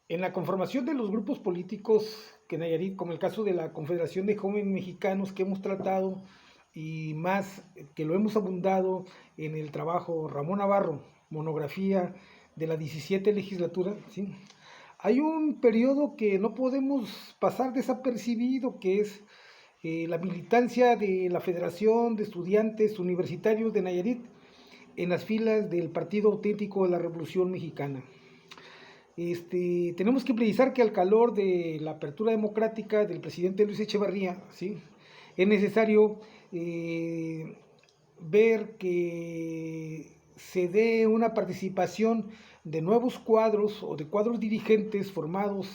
En la conformación de los grupos políticos que Nayarit, como el caso de la Confederación de Jóvenes Mexicanos que hemos tratado y más que lo hemos abundado en el trabajo Ramón Navarro, monografía de la 17 legislatura, ¿sí? Hay un periodo que no podemos pasar desapercibido, que es la militancia de la Federación de Estudiantes Universitarios de Nayarit en las filas del Partido Auténtico de la Revolución Mexicana. Tenemos que precisar que al calor de la apertura democrática del presidente Luis Echeverría, ¿sí? Es necesario ver que se dé una participación de nuevos cuadros o de cuadros dirigentes formados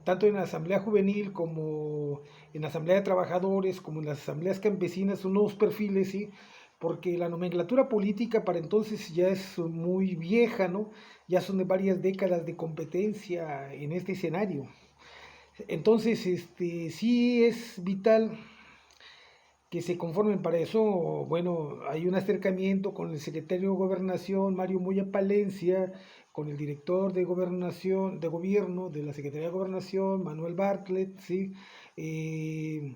tanto en la Asamblea Juvenil como en la Asamblea de Trabajadores, como en las asambleas campesinas, son nuevos perfiles, ¿sí? Porque la nomenclatura política para entonces ya es muy vieja, ¿no? Ya son de varias décadas de competencia en este escenario. Entonces, sí es vital que se conformen para eso. Bueno, hay un acercamiento con el secretario de Gobernación, Mario Moya Palencia, con el director de Gobernación, de Gobierno de la Secretaría de Gobernación, Manuel Bartlett, ¿sí? Eh,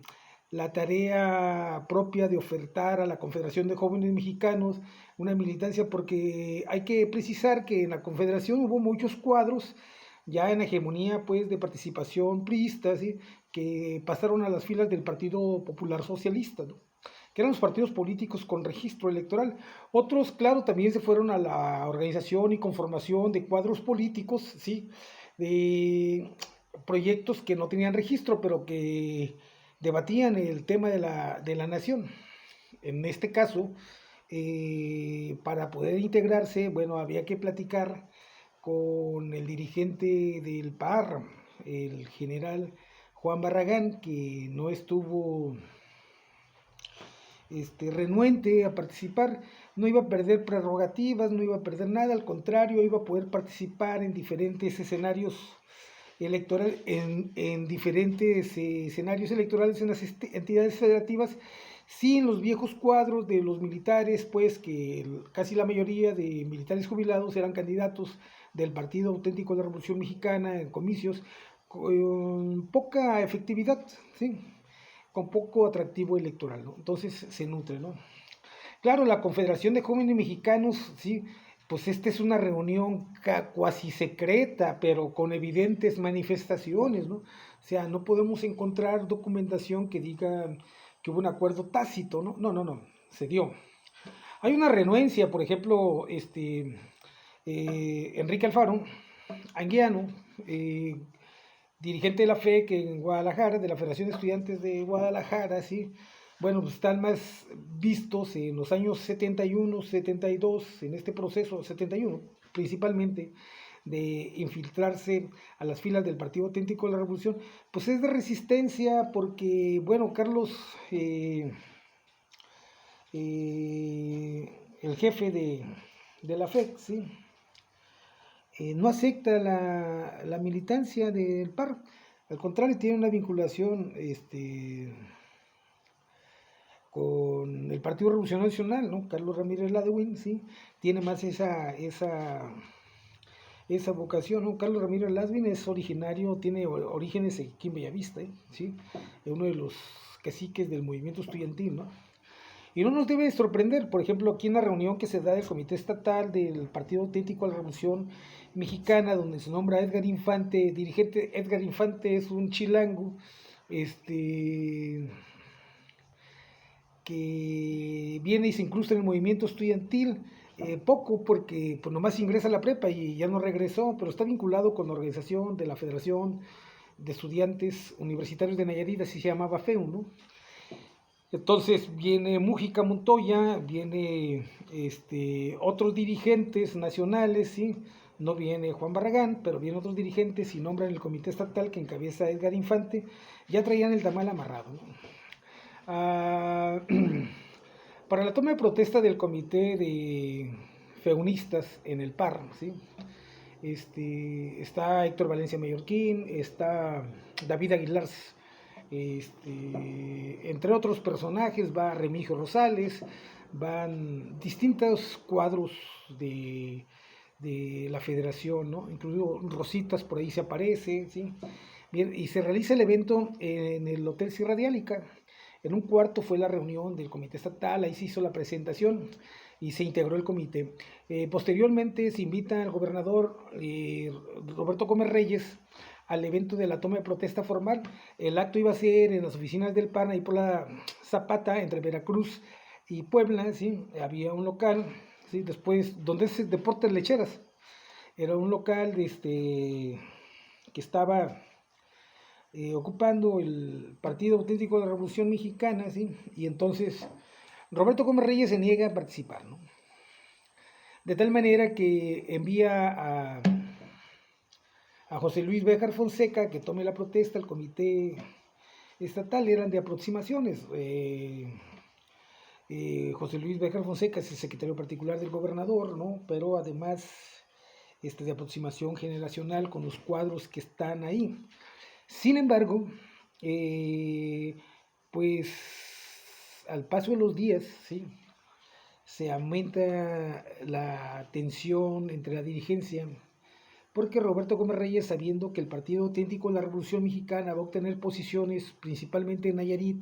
la tarea propia de ofertar a la Confederación de Jóvenes Mexicanos una militancia, porque hay que precisar que en la Confederación hubo muchos cuadros ya en hegemonía pues de participación priista, ¿sí? Que pasaron a las filas del Partido Popular Socialista, ¿no? Que eran los partidos políticos con registro electoral. Otros, claro, también se fueron a la organización y conformación de cuadros políticos, ¿sí? De proyectos que no tenían registro, pero que debatían el tema de la nación. En este caso, para poder integrarse, bueno, había que platicar con el dirigente del PAR, el general Juan Barragán, que no estuvo renuente a participar, no iba a perder prerrogativas, no iba a perder nada, al contrario, iba a poder participar en diferentes escenarios electorales, en diferentes escenarios electorales en las entidades federativas, sin los viejos cuadros de los militares, pues que casi la mayoría de militares jubilados eran candidatos del Partido Auténtico de la Revolución Mexicana en comicios con poca efectividad, ¿sí? Con poco atractivo electoral, ¿no? Entonces se nutre, ¿no? Claro, la Confederación de Jóvenes Mexicanos, sí, pues esta es una reunión cuasi secreta, pero con evidentes manifestaciones, ¿no? O sea, no podemos encontrar documentación que diga que hubo un acuerdo tácito, ¿no? No, no, no, se dio. Hay una renuencia, por ejemplo, Enrique Alfaro, anguiano, dirigente de la FEC en Guadalajara, de la Federación de Estudiantes de Guadalajara, ¿sí? Bueno, pues están más vistos en los años 71, 72, en este proceso, 71 principalmente, de infiltrarse a las filas del Partido Auténtico de la Revolución, pues es de resistencia porque, bueno, Carlos, el jefe de la FEC, ¿sí? No acepta la militancia del PAR, al contrario, tiene una vinculación con el Partido Revolucionario Nacional, ¿no? Carlos Ramírez Ladewin, ¿sí? Tiene más esa vocación, ¿no? Carlos Ramírez Ladewin es originario, tiene orígenes aquí en Bellavista, ¿sí? Es uno de los caciques del movimiento estudiantil, ¿no? Y no nos debe sorprender, por ejemplo, aquí en la reunión que se da del Comité Estatal del Partido Auténtico de la Revolución Mexicana, donde se nombra Edgar Infante, dirigente Edgar Infante es un chilango, que viene y se incrusta en el movimiento estudiantil, poco porque pues nomás ingresa a la prepa y ya no regresó, pero está vinculado con la organización de la Federación de Estudiantes Universitarios de Nayarit, así se llamaba FEU, ¿no? Entonces viene Mújica Montoya, viene otros dirigentes nacionales, ¿sí? No viene Juan Barragán, pero vienen otros dirigentes y nombran el comité estatal que encabeza Edgar Infante, ya traían el tamal amarrado, ¿no? Ah, para la toma de protesta del comité de feunistas en el PAR, ¿sí? Está Héctor Valencia Mallorquín, está David Aguilar, entre otros personajes, va Remigio Rosales, van distintos cuadros de la federación, ¿no? Incluso Rositas por ahí se aparece, ¿sí? Bien, y se realiza el evento en el Hotel Sierra de Álica. En un cuarto fue la reunión del comité estatal, ahí se hizo la presentación y se integró el comité. Posteriormente se invita al gobernador Roberto Gómez Reyes al evento de la toma de protesta formal. El acto iba a ser en las oficinas del PAN, ahí por la Zapata, entre Veracruz y Puebla, ¿sí? Había un local, ¿sí? Después, donde es Deportes Lecheras, era un local que estaba ocupando el Partido Auténtico de la Revolución Mexicana, ¿sí? Y entonces Roberto Gómez Reyes se niega a participar, ¿no? De tal manera que envía a José Luis Béjar Fonseca que tome la protesta. El comité estatal eran de aproximaciones. José Luis Béjar Fonseca es el secretario particular del gobernador, ¿no? Pero además de aproximación generacional con los cuadros que están ahí. Sin embargo, pues al paso de los días, ¿sí? Se aumenta la tensión entre la dirigencia, porque Roberto Gómez Reyes, sabiendo que el Partido Auténtico de la Revolución Mexicana va a obtener posiciones principalmente en Nayarit,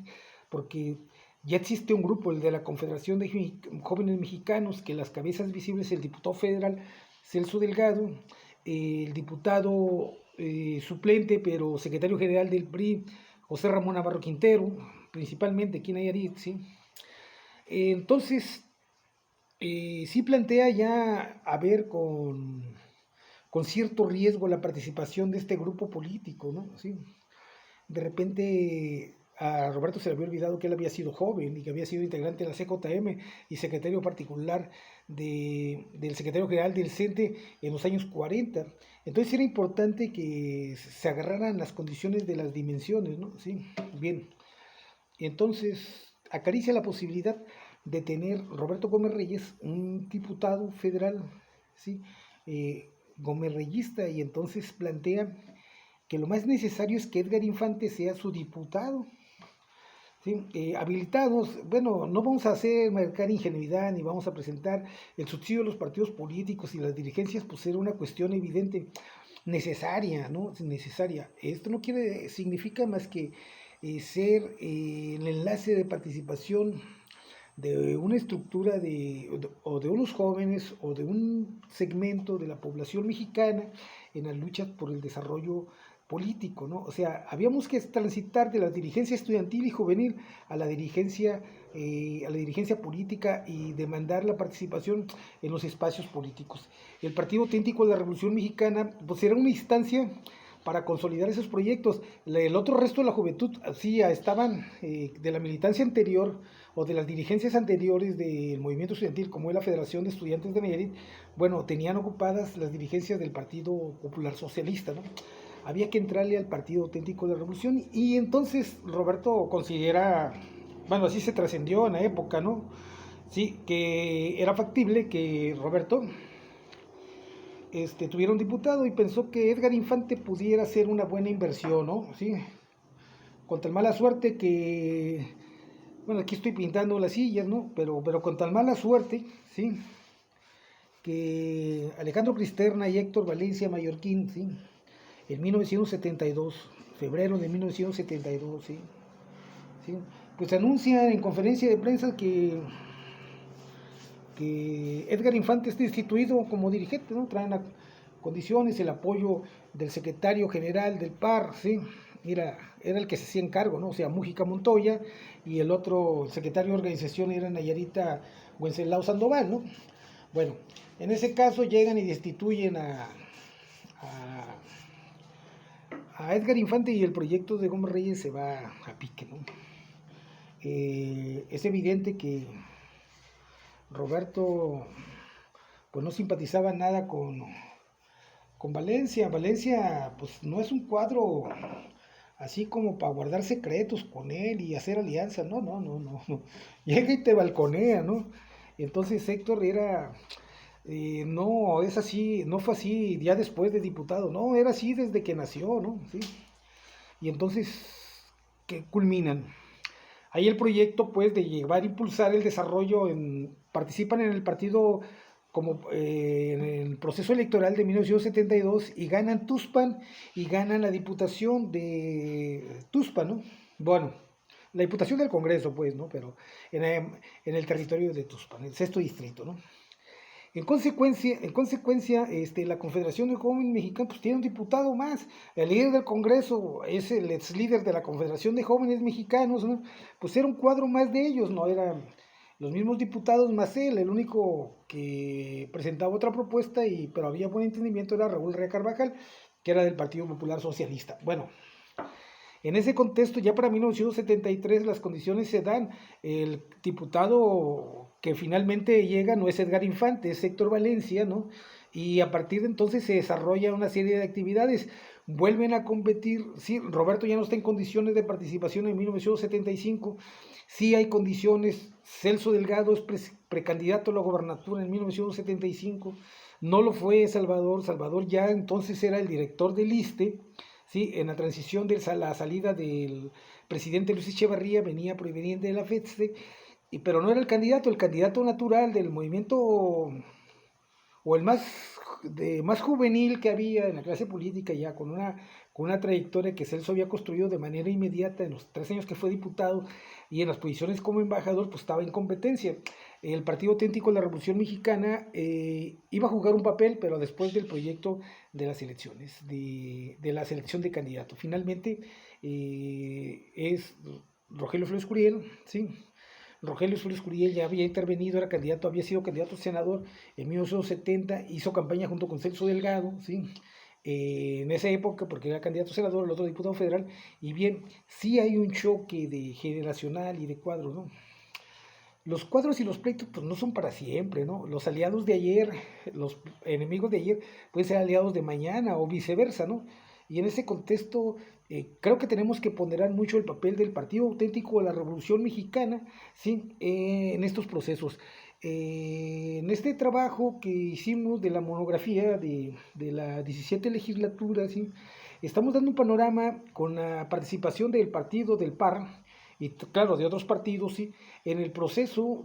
porque ya existe un grupo, el de la Confederación de Jóvenes Mexicanos, que las cabezas visibles, el diputado federal Celso Delgado, el diputado suplente, pero secretario general del PRI, José Ramón Navarro Quintero, principalmente aquí en Nayarit, ¿sí? Entonces, sí plantea ya haber con cierto riesgo la participación de este grupo político, ¿no? ¿Sí? De repente a Roberto se le había olvidado que él había sido joven y que había sido integrante de la CJM y secretario particular del secretario general del CENTE en los años 40. Entonces era importante que se agarraran las condiciones de las dimensiones, ¿no? Sí, bien. Entonces acaricia la posibilidad de tener Roberto Gómez Reyes, un diputado federal, ¿sí? Gómez Reyista, y entonces plantea que lo más necesario es que Edgar Infante sea su diputado, ¿sí? Habilitados, bueno, no vamos a hacer marcar ingenuidad ni vamos a presentar el subsidio de los partidos políticos y las dirigencias, pues era una cuestión evidente, necesaria, ¿no? Necesaria. Esto no significa más que ser el enlace de participación de una estructura o de unos jóvenes o de un segmento de la población mexicana en las luchas por el desarrollo político, ¿no? O sea, habíamos que transitar de la dirigencia estudiantil y juvenil a la dirigencia política y demandar la participación en los espacios políticos. El Partido Auténtico de la Revolución Mexicana pues era una instancia para consolidar esos proyectos. El otro resto de la juventud, sí, estaban de la militancia anterior o de las dirigencias anteriores del movimiento estudiantil, como es la Federación de Estudiantes de Nayarit, bueno, tenían ocupadas las dirigencias del Partido Popular Socialista, ¿no? Había que entrarle al Partido Auténtico de la Revolución y entonces Roberto considera, bueno, así se trascendió en la época, ¿no? Sí, que era factible que Roberto tuviera un diputado y pensó que Edgar Infante pudiera ser una buena inversión, ¿no? Sí, con tal mala suerte que, bueno, aquí estoy pintando las sillas, ¿no? Pero con tal mala suerte, ¿sí? Que Alejandro Cristerna y Héctor Valencia Mallorquín, ¿sí? En 1972, febrero de 1972, ¿sí? ¿Sí? Pues anuncian en conferencia de prensa que Edgar Infante es destituido como dirigente, ¿no? Traen a condiciones el apoyo del secretario general del PAR, ¿sí? Era el que se hacía encargo, ¿no? O sea, Mújica Montoya, y el otro secretario de organización era Nayarita Wenceslao Sandoval, ¿no? Bueno, en ese caso llegan y destituyen a Edgar Infante y el proyecto de Gómez Reyes se va a pique, ¿no? Es evidente que Roberto pues no simpatizaba nada con Valencia. Valencia pues no es un cuadro así como para guardar secretos con él y hacer alianzas, no. Llega y te balconea, ¿no? Entonces Héctor era, no es así, no fue así ya después de diputado, no, era así desde que nació, ¿no? ¿Sí? Y entonces, ¿qué culminan? Ahí el proyecto, pues, de llevar, impulsar el desarrollo, participan en el partido como en el proceso electoral de 1972 y ganan Tuxpan y ganan la diputación de Tuxpan, ¿no? Bueno, la diputación del Congreso, pues, ¿no? Pero en el territorio de Tuxpan, el sexto distrito, ¿no? En consecuencia, la Confederación de Jóvenes Mexicanos pues, tiene un diputado más. El líder del Congreso es el ex líder de la Confederación de Jóvenes Mexicanos, ¿no? Pues era un cuadro más de ellos, no eran los mismos diputados más él. El único que presentaba otra propuesta, pero había buen entendimiento, era Raúl Rea Carvajal, que era del Partido Popular Socialista. Bueno, en ese contexto, ya para 1973 las condiciones se dan. El diputado que finalmente llega no es Edgar Infante, es Héctor Valencia, ¿no? Y a partir de entonces se desarrolla una serie de actividades. Vuelven a competir, sí, Roberto ya no está en condiciones de participación en 1975, sí hay condiciones. Celso Delgado es precandidato a la gobernatura en 1975, no lo fue Salvador ya entonces era el director del ISSSTE. ¿Sí? En la transición de la salida del presidente Luis Echeverría venía proveniente de la FEDSTE, pero no era el candidato natural del movimiento o el más juvenil que había en la clase política, ya con una trayectoria que Celso había construido de manera inmediata en los 3 años que fue diputado, y en las posiciones como embajador pues estaba en competencia. El Partido Auténtico de la Revolución Mexicana iba a jugar un papel, pero después del proyecto de las elecciones, de la selección de candidato. Finalmente es Rogelio Flores Curiel, ¿sí? Rogelio Flores Curiel ya había intervenido, había sido candidato a senador en 1970, hizo campaña junto con Celso Delgado, ¿sí? En esa época, porque era candidato a senador, el otro diputado federal, y bien, sí hay un choque de generacional y de cuadros, ¿no? Los cuadros y los pleitos pues no son para siempre, ¿no? Los aliados de ayer, los enemigos de ayer pueden ser aliados de mañana o viceversa, ¿no? Y en ese contexto creo que tenemos que ponderar mucho el papel del Partido Auténtico de la Revolución Mexicana, ¿sí? En estos procesos. En este trabajo que hicimos de la monografía de la 17 legislatura, ¿sí? Estamos dando un panorama con la participación del partido del PAR y claro, de otros partidos, ¿sí? En el proceso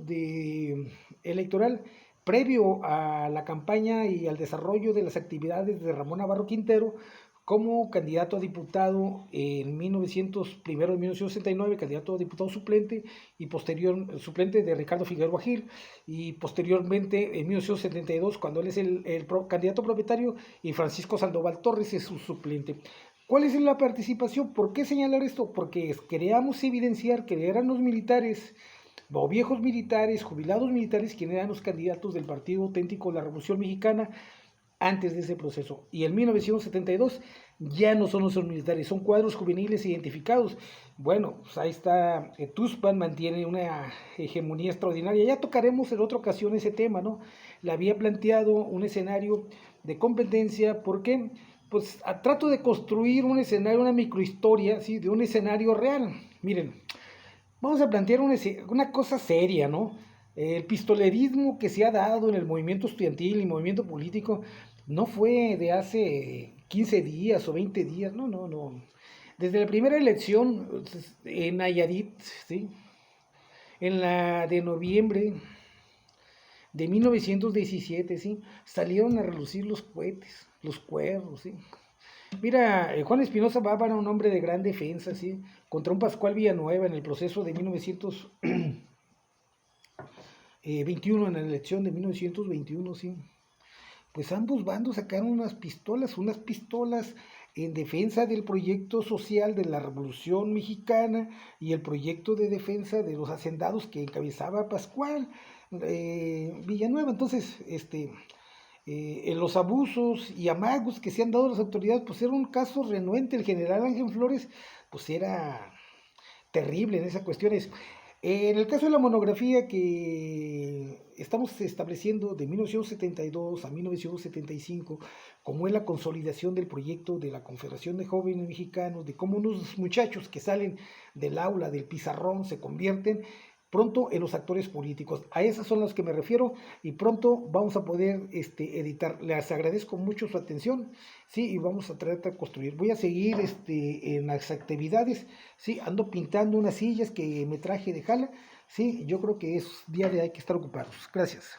electoral previo a la campaña y al desarrollo de las actividades de Ramón Navarro Quintero como candidato a diputado primero en 1969, candidato a diputado suplente y posterior suplente de Ricardo Figueroa Gil, y posteriormente en 1972 cuando él es el candidato propietario y Francisco Sandoval Torres es su suplente. ¿Cuál es la participación? ¿Por qué señalar esto? Porque queríamos evidenciar que eran los militares o viejos militares, jubilados militares, quienes eran los candidatos del Partido Auténtico de la Revolución Mexicana antes de ese proceso. Y en 1972 ya no son esos militares, son cuadros juveniles identificados. Bueno, pues ahí está, Tuxpan mantiene una hegemonía extraordinaria. Ya tocaremos en otra ocasión ese tema, ¿no? Le había planteado un escenario de competencia, ¿por qué? Pues trato de construir un escenario, una microhistoria, ¿sí? De un escenario real. Miren, vamos a plantear una cosa seria, ¿no? El pistolerismo que se ha dado en el movimiento estudiantil y movimiento político no fue de hace 15 días o 20 días, no, no, no. Desde la primera elección en Nayarit, ¿sí? En la de noviembre de 1917, ¿sí? Salieron a relucir los cohetes, los cuernos, ¿sí? Mira, Juan Espinosa Bárbara, un hombre de gran defensa, ¿sí? Contra un Pascual Villanueva en el proceso de 1921, en la elección de 1921, ¿sí? Pues ambos bandos sacaron unas pistolas en defensa del proyecto social de la Revolución Mexicana y el proyecto de defensa de los hacendados que encabezaba Pascual Villanueva. Entonces, en los abusos y amagos que se han dado a las autoridades, pues era un caso renuente. El general Ángel Flores, pues era terrible en esas cuestiones. En el caso de la monografía que estamos estableciendo de 1972 a 1975, como es la consolidación del proyecto de la Confederación de Jóvenes Mexicanos, de cómo unos muchachos que salen del aula, del pizarrón, se convierten pronto en los actores políticos. A esas son las que me refiero y pronto vamos a poder editar. Les agradezco mucho su atención, sí, y vamos a tratar de construir. Voy a seguir en las actividades, sí, ando pintando unas sillas que me traje de Jala, sí, yo creo que es día de hay que estar ocupados. Gracias.